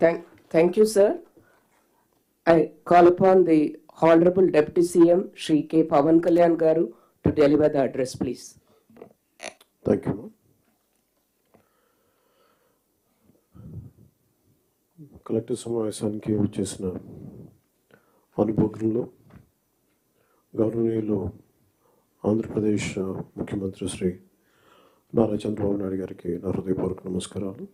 Thank you, sir. I call upon the Honorable Deputy CM, Shri K. Pavan Kalyan Garu, to deliver the address, please. Thank you. Collector సమావేశానికి వచ్చేసిన అనుభవజ్ఞులు గౌరవనీయులు ఆంధ్రప్రదేశ్ ముఖ్యమంత్రి శ్రీ నారా చంద్రబాబు నాయుడు గారికి నా హృదయపూర్వక నమస్కారాలు.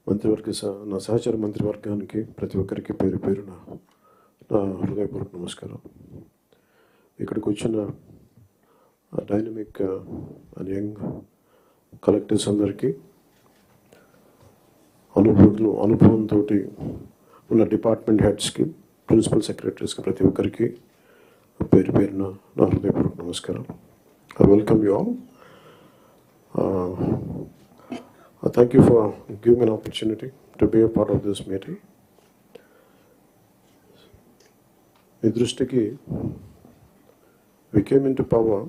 మంత్రివర్గ నా సహచర మంత్రివర్గానికి ప్రతి ఒక్కరికి పేరు పేరున నా హృదయపూర్వక నమస్కారం. ఇక్కడికి వచ్చిన డైనమిక్ అండ్ యంగ్ కలెక్టర్స్ అందరికీ, అనుభవంతో ఉన్న డిపార్ట్మెంట్ హెడ్స్కి, ప్రిన్సిపల్ సెక్రటరీస్కి, ప్రతి ఒక్కరికి పేరు పేరున నా హృదయపూర్వక నమస్కారం. I welcome you all. Thank you for giving an opportunity to be a part of this meeting. మీ దృష్టికి, we came into power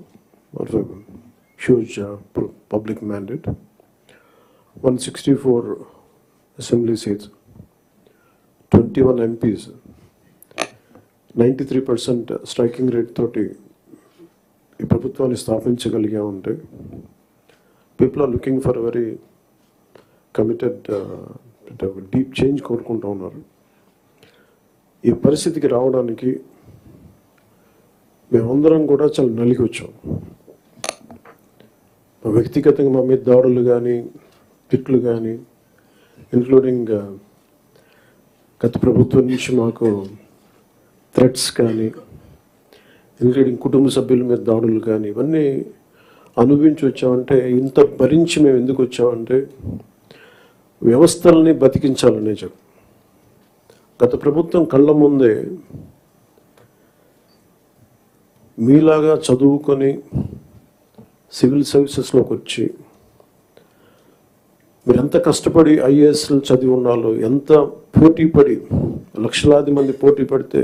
of a huge public mandate, 164 assembly seats, 21 MPs, 93% striking rate తోటి ఈ ప్రభుత్వాన్ని స్థాపించగలిగా ఉంటే, people are looking for very committed deep change కోరుకుంటూ ఉన్నారు. ఈ పరిస్థితికి రావడానికి మేమందరం కూడా చాలా నలిగి వచ్చాం. వ్యక్తిగతంగా మా మీద దాడులు కానీ, తిట్లు కానీ, ఇంక్లూడింగ్ గత ప్రభుత్వం నుంచి మాకు థ్రెట్స్ కానీ, ఇంక్లూడింగ్ కుటుంబ సభ్యుల మీద దాడులు కానీ, ఇవన్నీ అనుభవించి వచ్చామంటే, ఇంత భరించి మేము ఎందుకు వచ్చామంటే వ్యవస్థల్ని బతికించాలనే చెప్పు. గత ప్రభుత్వం కళ్ళ ముందే మీలాగా చదువుకొని సివిల్ సర్వీసెస్లోకి వచ్చి మీరు ఎంత కష్టపడి ఐఏఎస్లు చదివి ఉన్నాలో, ఎంత పోటీ పడి, లక్షలాది మంది పోటీ పడితే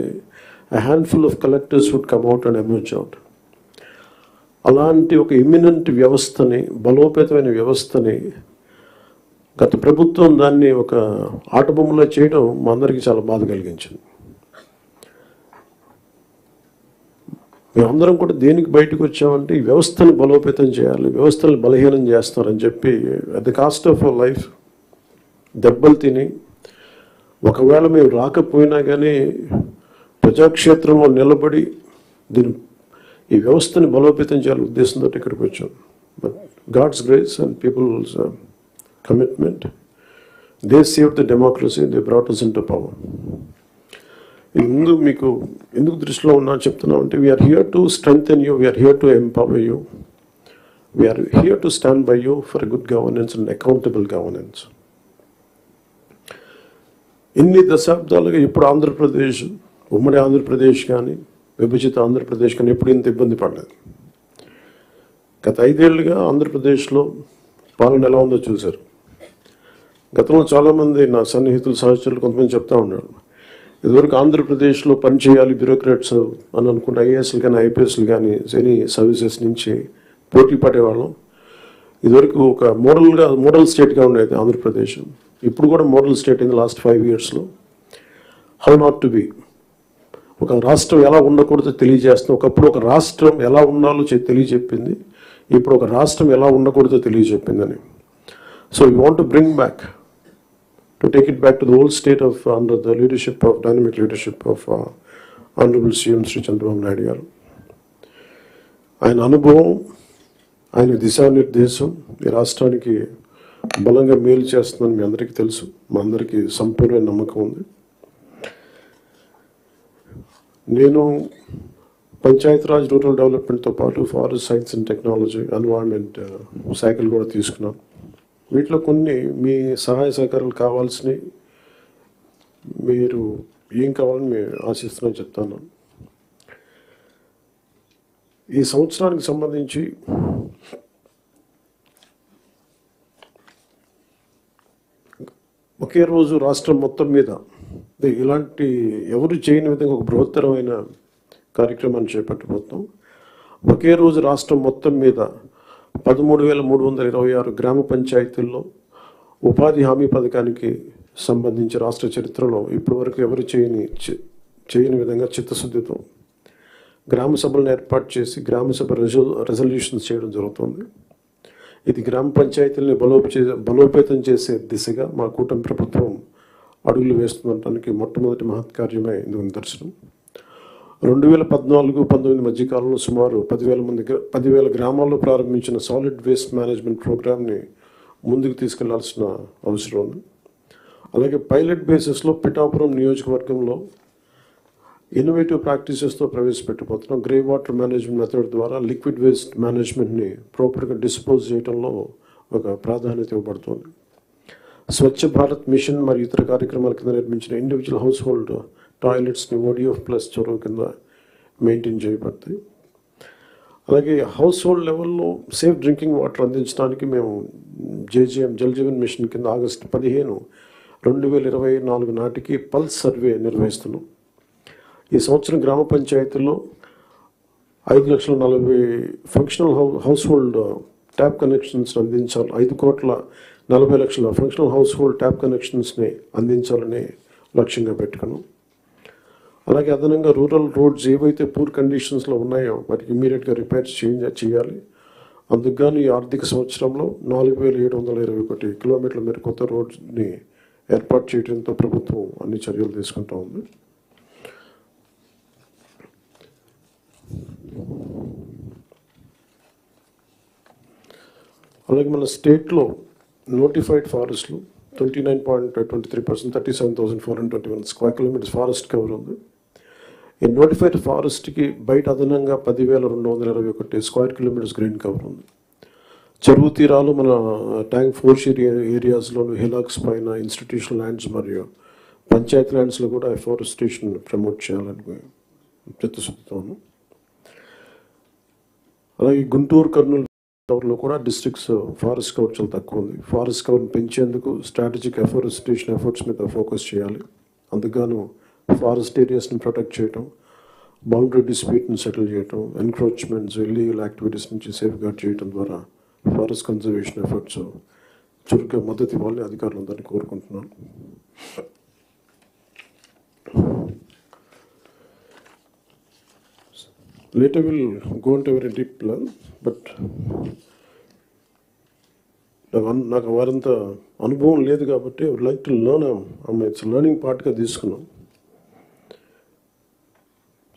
a handful of collectors would come out and emerge out. అలాంటి ఒక ఇమినెంట్ వ్యవస్థని, బలోపేతమైన వ్యవస్థని గత ప్రభుత్వం దాన్ని ఒక ఆటబొమ్మలో చేయడం మా అందరికీ చాలా బాధ కలిగించింది. మేమందరం కూడా దేనికి బయటకు వచ్చామంటే, ఈ వ్యవస్థని బలోపేతం చేయాలి, వ్యవస్థని బలహీనం చేస్తారని చెప్పి at the cost of our life దెబ్బలు తిని, ఒకవేళ మేము రాకపోయినా కానీ ప్రజాక్షేత్రంలో నిలబడి ఈ వ్యవస్థని బలోపేతం చేయాలని ఉద్దేశంతో ఇక్కడికి వచ్చాం. But God's grace and people's commitment, they saved the democracy, they brought us into power. ఇందుకు మీకు ఎందుకు దృష్టిలో ఉన్నా చెప్తున్నా అంటే, we are here to strengthen you, we are here to empower you, we are here to stand by you for good governance and accountable governance. ఇన్ని దశాబ్దాలుగా ఇప్పుడు ఆంధ్రప్రదేశ్, ఉమ్మడి ఆంధ్రప్రదేశ్ కానీ, విభజిత ఆంధ్రప్రదేశ్ కానీ ఎప్పుడు ఇంత ఇబ్బంది పడలేదు. గత 5 ఏళ్ళుగా ఆంధ్రప్రదేశ్లో పాలన ఎలా ఉందో చూశారు. గతంలో చాలామంది నా సన్నిహితులు, సహచరులు కొంతమంది చెప్తా ఉన్నారు, ఇదివరకు ఆంధ్రప్రదేశ్లో పనిచేయాలి బ్యూరోక్రాట్స్ అని అనుకుంటే ఐఏఎస్లు కానీ, ఐపీఎస్లు కానీ, ఎనీ సర్వీసెస్ నుంచి పోటీ పడేవాళ్ళం. ఇదివరకు ఒక మోడల్ స్టేట్గా ఉండేది ఆంధ్రప్రదేశ్. ఇప్పుడు కూడా model state in the last 5 yearsలో. హౌ నాట్ టు బి, ఒక రాష్ట్రం ఎలా ఉండకూడదో తెలియజేస్తుంది. ఒకప్పుడు ఒక రాష్ట్రం ఎలా ఉండాలో తెలియజెప్పింది, ఇప్పుడు ఒక రాష్ట్రం ఎలా ఉండకూడదో తెలియజెప్పిందని. So we want to bring back, to take it back to the old state of under the leadership of dynamic leadership of Honorable CM Sri Chandrababu Naidu garu. ఆయన అనుభవం, ఆయన దిశానిర్దేశం ఈ రాష్ట్రానికి బలంగా మేలు చేస్తుందని మీ అందరికీ తెలుసు, మా అందరికీ సంపూర్ణ నమ్మకం ఉంది. నేను పంచాయతీరాజ్, రూరల్ డెవలప్మెంట్తో పాటు forest science and technology, environment శాఖలు కూడా తీసుకున్నాను. వీటిలో కొన్ని మీ సహాయ సహకారాలు కావాల్సినవి, మీరు ఏం కావాలని మేము ఆశిస్తున్నాం చెప్తాను. ఈ సంవత్సరానికి సంబంధించి ఒకే రోజు రాష్ట్రం మొత్తం మీద ఇలాంటి ఎవరు చేయని విధంగా ఒక బృహత్తరమైన కార్యక్రమాన్ని చేపట్టబోతున్నాం. ఒకే రోజు రాష్ట్రం మొత్తం మీద 13,326 గ్రామ పంచాయతీల్లో ఉపాధి హామీ పథకానికి సంబంధించి రాష్ట్ర చరిత్రలో ఇప్పటివరకు ఎవరు చేయని విధంగా చిత్తశుద్ధితో గ్రామ సభలను ఏర్పాటు చేసి గ్రామ సభ రెజల్యూషన్స్ చేయడం జరుగుతుంది. ఇది గ్రామ పంచాయతీలని బలోపేతం చేసే దిశగా మా కూటమి ప్రభుత్వం అడుగులు వేస్తుండటానికి మొట్టమొదటి మహత్కార్యమే ఇందుకు నిదర్శనం. 2014-19 మధ్యకాలంలో సుమారు 10,000 గ్రామాల్లో ప్రారంభించిన సాలిడ్ వేస్ట్ మేనేజ్మెంట్ ప్రోగ్రామ్ని ముందుకు తీసుకెళ్లాల్సిన అవసరం ఉంది. అలాగే పైలట్ బేసిస్లో పిఠాపురం నియోజకవర్గంలో ఇన్నోవేటివ్ ప్రాక్టీసెస్తో ప్రవేశపెట్టబోతున్నాం. గ్రే వాటర్ మేనేజ్మెంట్ మెథడ్ ద్వారా లిక్విడ్ వేస్ట్ మేనేజ్మెంట్ని ప్రాపర్గా డిస్పోజ్ చేయడంలో ఒక ప్రాధాన్యత ఇవ్వబడుతుంది. స్వచ్ఛ భారత్ మిషన్ మరియు ఇతర కార్యక్రమాల కింద నిర్మించిన ఇండివిజువల్ హౌస్ హోల్డ్ టాయిలెట్స్ని ODF+ చొరవ కింద మెయింటైన్ చేయబడతాయి. అలాగే హౌస్ హోల్డ్ లెవెల్లో సేఫ్ డ్రింకింగ్ వాటర్ అందించడానికి మేము JJM జల్ జీవన్ మిషన్ కింద ఆగస్టు 15, 2024 నాటికి పల్స్ సర్వే నిర్వహిస్తున్నాం. ఈ సంవత్సరం గ్రామ పంచాయతీల్లో 5,40,000 functional house hold tap connections అందించాలి. 5,40,00,000 ఫంక్షనల్ హౌస్ హోల్డ్ ట్యాప్ కనెక్షన్స్ని అందించాలని లక్ష్యంగా పెట్టుకున్నాం. అలాగే అదనంగా రూరల్ రోడ్స్ ఏవైతే పూర్ కండిషన్స్లో ఉన్నాయో వాటికి ఇమీడియట్గా రిపేర్స్ చేయాలి. అందుకు ఈ ఆర్థిక సంవత్సరంలో 4,721 కిలోమీటర్ల మేర కొత్త రోడ్స్ని ఏర్పాటు చేయడంతో ప్రభుత్వం అన్ని చర్యలు తీసుకుంటూ ఉంది. అలాగే మన స్టేట్లో నోటిఫైడ్ ఫారెస్ట్లు 29.23%, 37,421 స్క్వేర్ కిలోమీటర్స్ ఫారెస్ట్ కవర్ ఉంది. ఈ నోటిఫైడ్ ఫారెస్ట్కి బయట అదనంగా 10,221 స్క్వేర్ కిలోమీటర్స్ గ్రీన్ కవర్ ఉంది. చెరువు తీరాలు మన ట్యాంక్ ఫోర్స్ ఏరియాస్లోను హిలాక్స్ పైన ఇన్స్టిట్యూషనల్ ల్యాండ్స్ మరియు పంచాయతీ ల్యాండ్స్లో కూడా ఎఫారెస్టేషన్ ప్రమోట్ చేయాలని చిత్తశుద్ధితోను. అలాగే గుంటూరు, కర్నూలు కవర్లో కూడా డిస్ట్రిక్ట్స్ ఫారెస్ట్ కవర్ చాలా తక్కువ ఉంది. ఫారెస్ట్ కవర్ని పెంచేందుకు స్ట్రాటజిక్ ఎఫారెస్టేషన్ ఎఫర్ట్స్ మీద ఫోకస్ చేయాలి. అందుకు ఫారెస్ట్ ఏరియాస్ని ప్రొటెక్ట్ చేయటం, బౌండరీ డిస్ప్యూట్ని సెటిల్ చేయటం, ఎన్క్రోచ్మెంట్స్, ఇల్లీగల్ యాక్టివిటీస్ నుంచి సేఫ్ గార్డ్ చేయడం ద్వారా ఫారెస్ట్ కన్జర్వేషన్ ఎఫర్ట్స్ చురుగ్గా మద్దతు ఇవ్వాలని అధికారులందరినీ కోరుకుంటున్నాను. Later we'll go into a very deep level, but నాకు వారంత అనుభవం లేదు కాబట్టి I would like to learn. It's learning పార్ట్గా తీసుకున్నాం.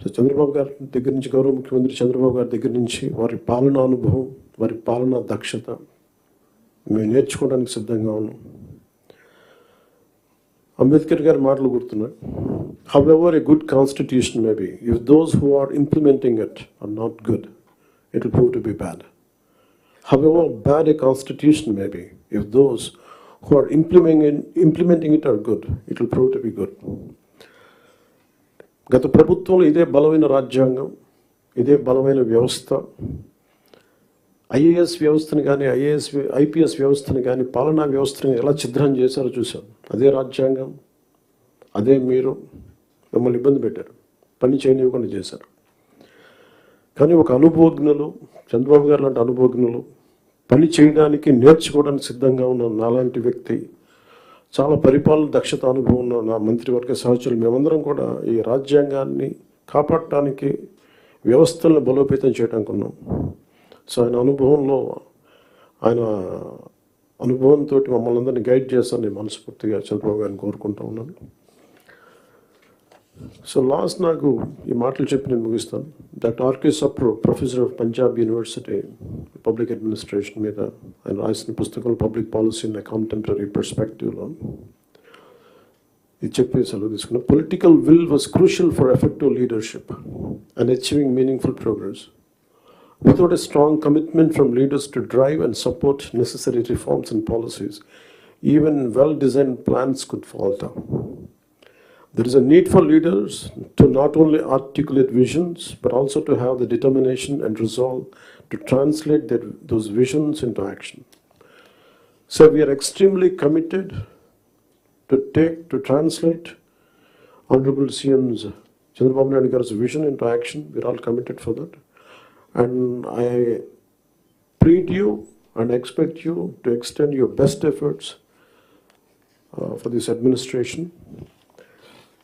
సో చంద్రబాబు గారి దగ్గర నుంచి, గౌరవ ముఖ్యమంత్రి చంద్రబాబు గారి దగ్గర నుంచి వారి పాలనా అనుభవం, వారి పాలనా దక్షత మేము నేర్చుకోవడానికి సిద్ధంగా ఉన్నాం. అంబేద్కర్ గారి మాటలు గుర్తున్నాయి. However a good constitution may be, if those who are implementing it are not good, it will prove to be bad. However bad a constitution may be, if those who are implementing it are good, it will prove to be good. గత ప్రభుత్వంలో ఇదే బలమైన రాజ్యాంగం, ఇదే బలమైన వ్యవస్థ, IAS వ్యవస్థను కానీ IPS వ్యవస్థను కానీ పాలనా వ్యవస్థను ఎలా ఛిద్రం చేశారో చూసాం. అదే రాజ్యాంగం, అదే మీరు మిమ్మల్ని ఇబ్బంది పెట్టారు, పని చేయనివ్వకుండా చేశారు. కానీ ఒక అనుభవజ్ఞులు, చంద్రబాబు గారు లాంటి అనుభవజ్ఞులు, పని చేయడానికి నేర్చుకోవడానికి సిద్ధంగా ఉన్న నాలాంటి వ్యక్తి, చాలా పరిపాలన దక్షత అనుభవం ఉన్న నా మంత్రివర్గ సహచరులు, మేమందరం కూడా ఈ రాజ్యాంగాన్ని కాపాడటానికి, వ్యవస్థలను బలోపేతం చేయడానికి ఉన్నాం. సో ఆయన అనుభవంతో మమ్మల్ని అందరినీ గైడ్ చేస్తానని మనస్ఫూర్తిగా చంద్రబాబు గారిని కోరుకుంటూ ఉన్నాను. సో లాస్ట్ నాకు ఈ మాటలు చెప్పి నేను ముగిస్తాను. Doctor R.K. Sapro, professor of Punjab university public administration మీద ఆయన రాసిన పుస్తకంలో public policy in a contemporary పర్స్పెక్టివ్లో ఇది చెప్పి సెలవు తీసుకున్నాం. Political will was crucial for effective leadership and achieving meaningful progress. Without a strong commitment from leaders to drive and support necessary reforms and policies, even well-designed plans could falter. There is a need for leaders to not only articulate visions, but also to have the determination and resolve to translate those visions into action. So we are extremely committed to translate Honorable CM's Chandrababu Naidu Garu's vision into action. We are all committed for that. And I plead you and expect you to extend your best efforts for this administration.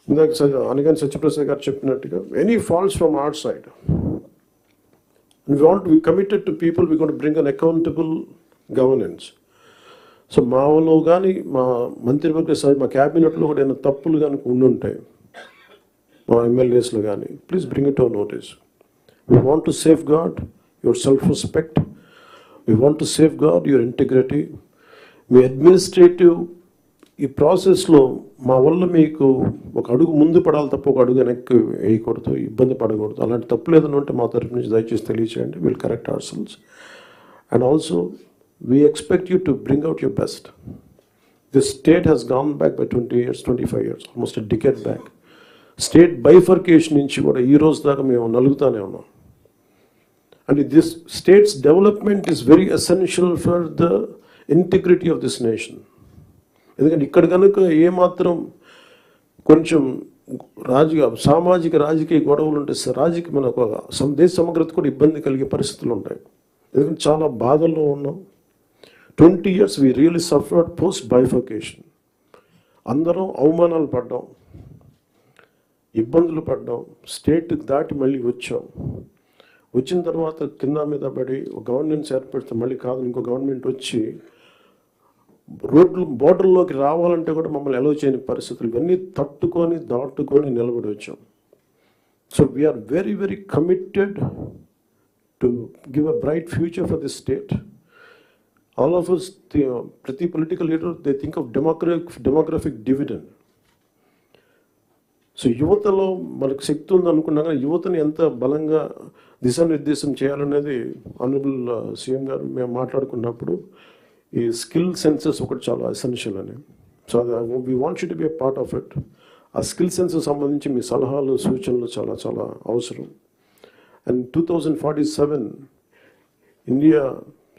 ఇందాక అనగానే సత్యప్రసాద్ గారు చెప్పినట్టుగా any faults from our side, we want to be committed to people, we're going to bring an accountable governance. So మాలో కానీ మా మంత్రివర్గ మా క్యాబినెట్లో కూడా ఏమైనా తప్పులు కనుక ఉండుంటాయి మా ఎమ్మెల్యేస్లో కానీ, please bring it our notice. We want to safeguard your self respect, we want to safeguard your integrity. మీ అడ్మినిస్ట్రేటివ్ ఈ ప్రాసెస్లో మా వల్ల మీకు ఒక అడుగు ముందు పడాలి తప్ప ఒక అడుగు వెనక్కి వేయకూడదు, ఇబ్బంది పడకూడదు. అలాంటి తప్పులు ఏదైనా ఉంటే మా తరఫు నుంచి దయచేసి తెలియచేయండి. Will correct our cells. And also we expect you to bring out your best. This state has gone back by 20 years, 25 years, almost a decade back. State bifurcation నుంచి కూడా ఈ రోజు దాకా మేము నలుగుతానే ఉన్నాం. And this state's development is very essential for the integrity of this nation. ఎందుకంటే ఇక్కడ కనుక ఏమాత్రం కొంచెం సామాజిక రాజకీయ గొడవలు ఉంటే మనకు దేశ సమగ్రత కూడా ఇబ్బంది కలిగే పరిస్థితులు ఉంటాయి. ఎందుకంటే చాలా బాధల్లో ఉన్నాం. 20 years we really suffered post bifurcation. అందరం అవమానాలు పడ్డాం, ఇబ్బందులు పడ్డాం, స్టేట్ దాటి మళ్ళీ వచ్చాం. వచ్చిన తర్వాత కింద మీద పడి ఒక గవర్నెన్స్ ఏర్పడితే మళ్ళీ కాదు ఇంకో గవర్నమెంట్ వచ్చి బోర్డర్లోకి రావాలంటే కూడా మమ్మల్ని అలౌ చేయని పరిస్థితులు, ఇవన్నీ తట్టుకొని దాటుకొని నిలబడి వచ్చాం. So we are very very committed to give a bright future for this state. All of us, ప్రతి political leader they think of demographic dividend. So యువతలో మనకు శక్తి ఉంది అనుకున్నా కానీ యువతని ఎంత బలంగా దిశానిర్దేశం చేయాలనేది ఆనరబుల్ సీఎం గారు మేము మాట్లాడుకున్నప్పుడు ఈ స్కిల్ సెన్సెస్ ఒకటి చాలా ఎసెన్షియల్ అని. So we want you to be a part of it. ఆ స్కిల్ సెన్సెస్ సంబంధించి మీ సలహాలు సూచనలు చాలా చాలా అవసరం. అండ్ 2047 ఇండియా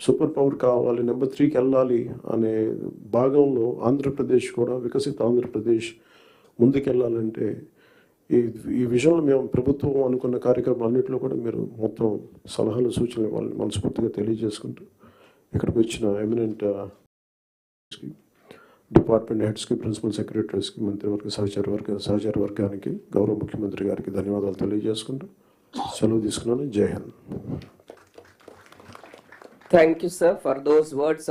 సూపర్ పవర్ కావాలి, నెంబర్ 3కి వెళ్ళాలి అనే భాగంలో ఆంధ్రప్రదేశ్ కూడా వికసిత ఆంధ్రప్రదేశ్ ముందుకెళ్ళాలంటే ఈ విషయంలో మేము ప్రభుత్వం అనుకున్న కార్యక్రమాలన్నింటిలో కూడా మీరు మొత్తం సలహాలు సూచనలు ఇవ్వాలని మనస్ఫూర్తిగా తెలియజేసుకుంటూ ఇక్కడికి వచ్చిన ఎమినెంట్ డిపార్ట్మెంట్ హెడ్స్కి, ప్రిన్సిపల్ సెక్రటరీస్కి, మంత్రివర్గ సహచర వర్గానికి, గౌరవ ముఖ్యమంత్రి గారికి ధన్యవాదాలు తెలియజేసుకుంటూ సెలవు తీసుకున్నాను. జై Hind. Thank you, sir, for those words of